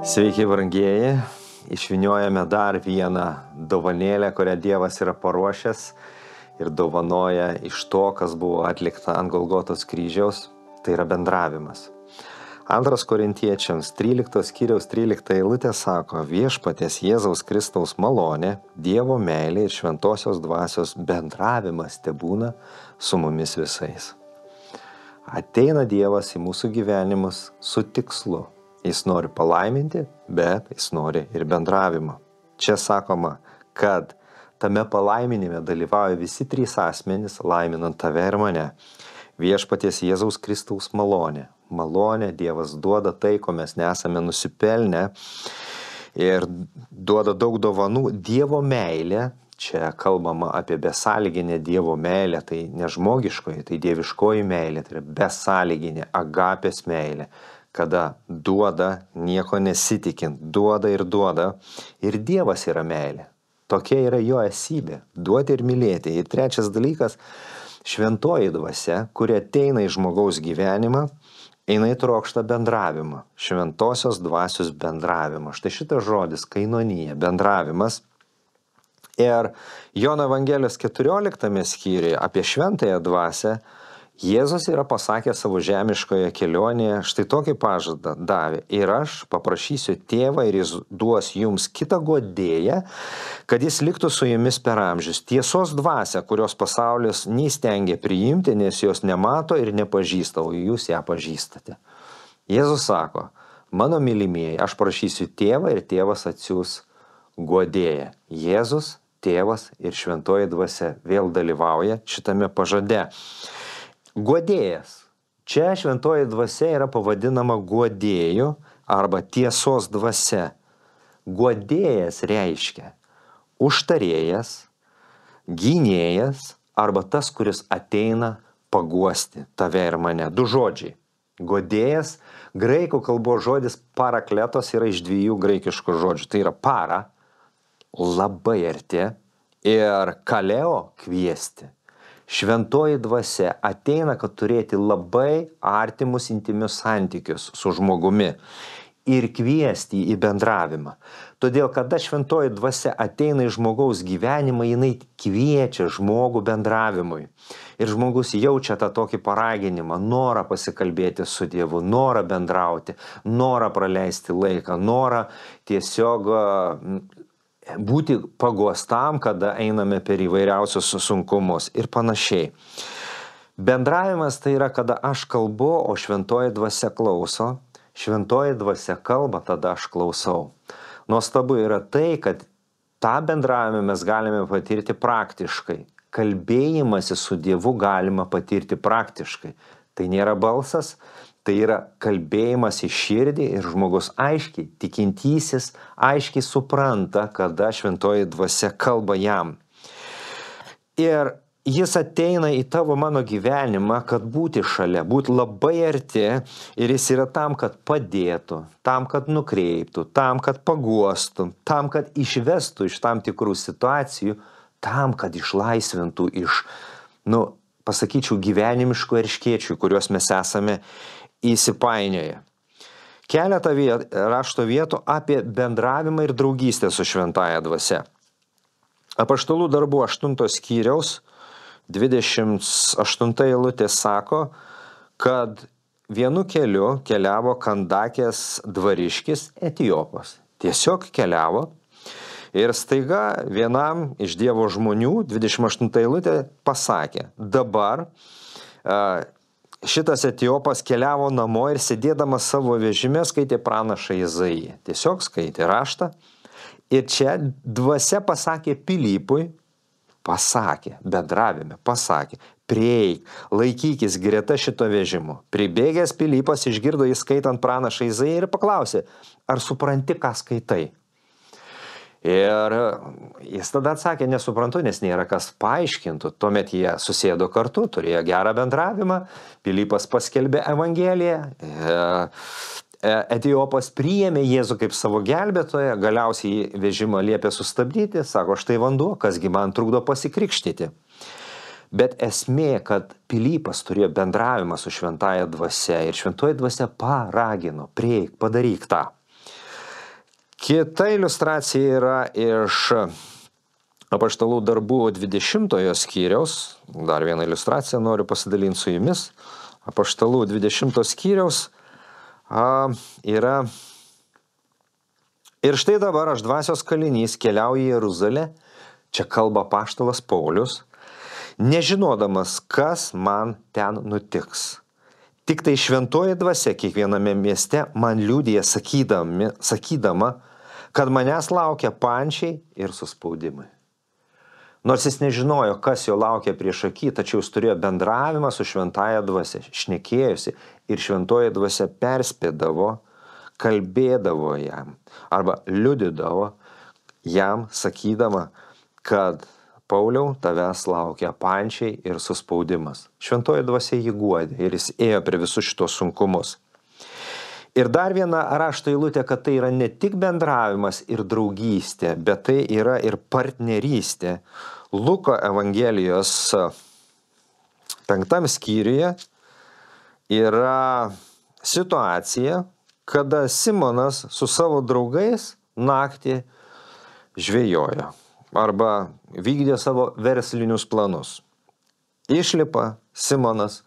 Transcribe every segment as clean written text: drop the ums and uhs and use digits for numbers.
Sveiki, brangieji. Išvyniojame dar vieną dovanėlę, kurią Dievas yra paruošęs ir dovanoja iš to, kas buvo atlikta ant Golgotos kryžiaus. Tai yra bendravimas. 2 Korintiečiams 13 skyriaus 13 eilutė sako: Viešpaties Jėzaus Kristaus malonė, Dievo meilė ir šventosios dvasios bendravimas tebūna su mumis visais. Ateina Dievas į mūsų gyvenimus su tikslu. Jis nori palaiminti, bet jis nori ir bendravimą. Čia sakoma, kad tame palaiminime dalyvauja visi trys asmenys, laiminant tave ir mane. Viešpaties Jėzaus Kristaus malonė. Malonė Dievas duoda tai, ko mes nesame nusipelnę, ir duoda daug dovanų. Dievo meilė, čia kalbama apie besąlyginę Dievo meilę, tai ne žmogiškoji, tai dieviškoji meilė, tai yra besąlyginė agapės meilė. Kada duoda, nieko nesitikint, duoda. Ir Dievas yra meilė. Tokia yra jo esybė – duoti ir mylėti. Ir trečias dalykas – šventoji dvasia, kuri ateina į žmogaus gyvenimą, jinai trokšta bendravimą, šventosios dvasios bendravimą. Štai šitas žodis – kainonija, bendravimas. Ir Jono Evangelijos 14 skyriuje apie šventąją dvasią Jėzus yra pasakęs savo žemiškoje kelionėje, štai tokį pažadą davė: ir aš paprašysiu Tėvą ir jis duos jums kitą guodėją, kad jis liktų su jumis per amžius. Tiesos dvasia, kurios pasaulis neįstengia priimti, nes jos nemato ir nepažįsta, o jūs ją pažįstate. Jėzus sako: mano mylimieji, aš prašysiu Tėvą ir Tėvas atsiųs guodėją. Jėzus, Tėvas ir šventoji dvasia vėl dalyvauja šitame pažade. Guodėjas. Čia šventoji dvasia yra pavadinama guodėju arba tiesos dvasia. Guodėjas reiškia užtarėjas, gynėjas arba tas, kuris ateina paguosti tave ir mane. Du žodžiai. Guodėjas, graikų kalbos žodis parakletos yra iš dviejų graikiškų žodžių. Tai yra para, labai arti, ir kaleo, kviesti. Šventoji dvasia ateina, kad turėti labai artimus, intimius santykius su žmogumi ir kviesti į bendravimą. Todėl, kada šventoji dvasia ateina į žmogaus gyvenimą, jinai kviečia žmogų bendravimui. Ir žmogus jaučia tą tokį paraginimą, norą pasikalbėti su Dievu, norą bendrauti, norą praleisti laiką, norą tiesiog būti paguostam, kada einame per įvairiausius sunkumus ir panašiai. Bendravimas tai yra, kada aš kalbu, o šventoji dvasia klauso. Šventoji dvasia kalba, tada aš klausau. Nuostabu yra tai, kad tą bendravimą mes galime patirti praktiškai. Kalbėjimąsi su Dievu galima patirti praktiškai. Tai nėra balsas, tai yra kalbėjimas į širdį ir žmogus aiškiai, tikintysis, aiškiai supranta, kada šventoji dvasia kalba jam. Ir jis ateina į tavo mano gyvenimą, kad būti šalia, būti labai arti, ir jis yra tam, kad padėtų, tam, kad nukreiptų, tam, kad paguostų, tam, kad išvestų iš tam tikrų situacijų, tam, kad išlaisvintų iš, pasakyčiau, gyvenimiškų erškėčių, kuriuos mes esame įsipainioja. Keletą rašto vietų apie bendravimą ir draugystę su šventąja dvasia. Apaštalų darbų 8 skyriaus 28 eilutė sako, kad vienu keliu keliavo Kandakės dvariškis Etiopas. Tiesiog keliavo ir staiga vienam iš Dievo žmonių, 28 eilutė, pasakė: dabar šitas Etiopas keliavo namo ir sėdėdamas savo vežime skaitė pranašą Izaiją. Tiesiog skaitė raštą. Ir čia dvasia pasakė Pilypui, bendravime, prieik, laikykis greta šito vežimo. Pribėgęs Pilypas išgirdo jį skaitant pranašą Izaiją ir paklausė: ar supranti, ką skaitai? Ir jis tada atsakė: nesuprantu, nes nėra kas paaiškintų. Tuomet jie susėdo kartu, turėjo gerą bendravimą. Pilypas paskelbė Evangeliją. Etiopas priėmė Jėzų kaip savo gelbėtoją. Galiausiai vežimą liepė sustabdyti. Sako: štai vanduo, kasgi man trukdo pasikrikštyti. Bet esmė, kad Pilypas turėjo bendravimą su šventąja dvasia. Ir šventoji dvasia paragino: prieik, padaryk tą. Kita iliustracija yra iš Apaštalų darbų 20 skyriaus. Dar vieną iliustraciją noriu pasidalinti su jumis. Apaštalų 20 skyriaus yra: ir štai dabar aš dvasios kalinys keliauju į Jeruzalę, čia kalba apaštalas Paulius, nežinodamas, kas man ten nutiks. Tik tai šventoji dvasia kiekviename mieste man liudija sakydama, kad manęs laukia pančiai ir suspaudimai. Nors jis nežinojo, kas jo laukia prieš akį, tačiau jis turėjo bendravimą su šventąja dvasia, šnekėjusi, ir šventoji dvasia perspėdavo, kalbėdavo jam arba liudydavo jam, sakydama, kad Pauliau, tavęs laukia pančiai ir suspaudimas. Šventoji dvasia jį guodė ir jis ėjo prie visus šitos sunkumus. Ir dar viena rašto eilutė, kad tai yra ne tik bendravimas ir draugystė, bet tai yra ir partnerystė. Luko Evangelijos 5 skyriuje yra situacija, kada Simonas su savo draugais naktį žvejojo arba vykdė savo verslinius planus. Išlipa Simonas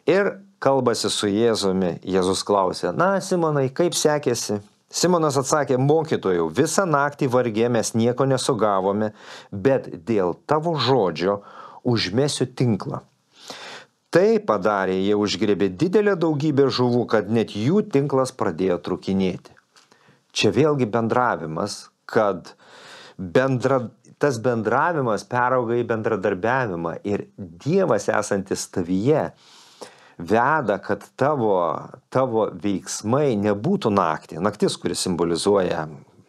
ir kalbasi su Jėzumi. Jėzus klausė: na, Simonai, kaip sekėsi? Simonas atsakė: mokytojau, visą naktį vargė mes nieko nesugavome, bet dėl tavo žodžio užmesiu tinklą. Tai padarė, jie užgriebė didelę daugybę žuvų, kad net jų tinklas pradėjo trūkinėti. Čia vėlgi bendravimas, kad tas bendravimas perauga į bendradarbiavimą ir Dievas esantis tavyje veda, kad tavo veiksmai nebūtų naktį. Naktis, kuris simbolizuoja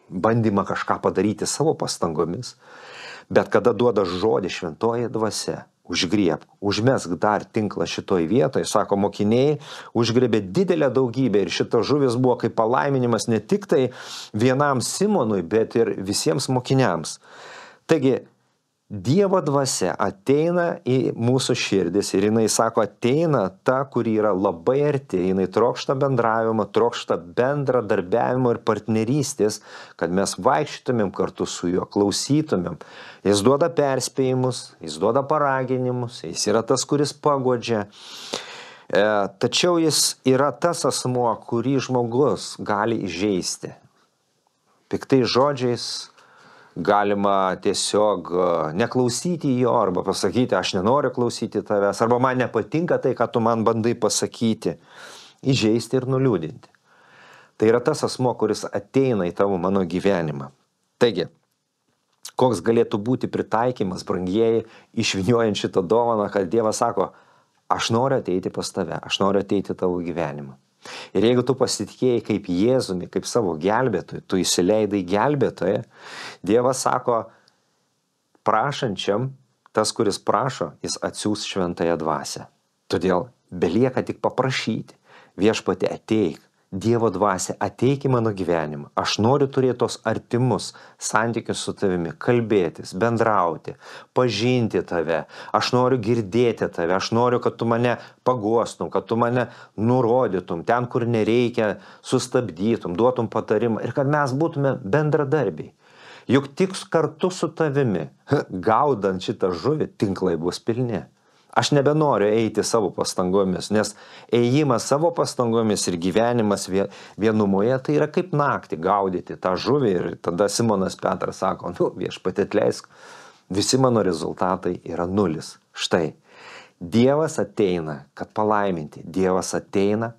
bandymą kažką padaryti savo pastangomis, bet kada duoda žodį šventoji dvasia, užgriebk, užmesk dar tinklą šitoj vietoje, sako mokiniai, užgriebė didelę daugybę ir šita žuvis buvo kaip palaiminimas ne tik tai vienam Simonui, bet ir visiems mokiniams. Taigi, Dievo dvasia ateina į mūsų širdis ir jinai sako, ateina ta, kuri yra labai arti, jinai trokšta bendravimo, trokšta bendradarbiavimo ir partnerystės, kad mes vaikščytumėm kartu su juo, klausytumėm. Jis duoda perspėjimus, jis duoda paraginimus, jis yra tas, kuris paguodžia. Tačiau jis yra tas asmuo, kurį žmogus gali įžeisti. Piktais žodžiais galima tiesiog neklausyti jo arba pasakyti, aš nenoriu klausyti tavęs, arba man nepatinka tai, ką tu man bandai pasakyti, įžeisti ir nuliūdinti. Tai yra tas asmo, kuris ateina į tavo mano gyvenimą. Taigi, koks galėtų būti pritaikymas, brangieji, išvyniojant šitą dovaną, kad Dievas sako, aš noriu ateiti pas tave, aš noriu ateiti į tavo gyvenimą. Ir jeigu tu pasitikėjai kaip Jėzumi, kaip savo gelbėtojui, tu įsileidai gelbėtoją, Dievas sako, prašančiam, tas, kuris prašo, jis atsiųs šventąją dvasią. Todėl belieka tik paprašyti, viešpatie ateik, Dievo dvasia, ateik į mano gyvenimą. Aš noriu turėti tos artimus santykius su tavimi, kalbėtis, bendrauti, pažinti tave. Aš noriu girdėti tave, aš noriu, kad tu mane paguostum, kad tu mane nurodytum, ten, kur nereikia, sustabdytum, duotum patarimą ir kad mes būtume bendradarbiai. Juk tik kartu su tavimi, gaudant šitą žuvį, tinklai bus pilni. Aš nebenoriu eiti savo pastangomis, nes ėjimas savo pastangomis ir gyvenimas vienumoje tai yra kaip naktį gaudyti tą žuvį. Ir tada Simonas Petras sako, viešpatie atleisk, visi mano rezultatai yra nulis. Štai, Dievas ateina, kad palaiminti, Dievas ateina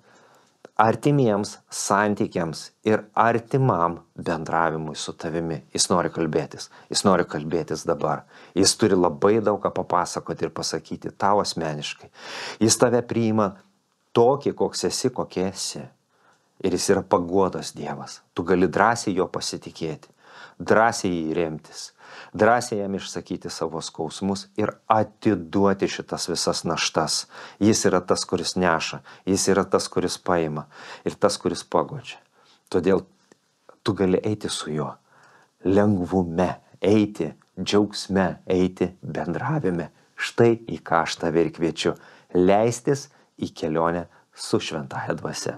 artimiems santykiams ir artimam bendravimui su tavimi. Jis nori kalbėtis dabar. Jis turi labai daug ką papasakoti ir pasakyti tau asmeniškai. Jis tave priima tokį, koks esi, kokie esi. Ir jis yra paguodos Dievas. Tu gali drąsiai jo pasitikėti, drąsiai jį remtis, drąsiai jam išsakyti savo skausmus ir atiduoti šitas visas naštas. Jis yra tas, kuris neša, jis yra tas, kuris paima ir tas, kuris paguodžia. Todėl tu gali eiti su juo lengvume, eiti džiaugsme, eiti bendravime. Štai į ką aš tave ir kviečiu – leistis į kelionę su šventąja dvasia.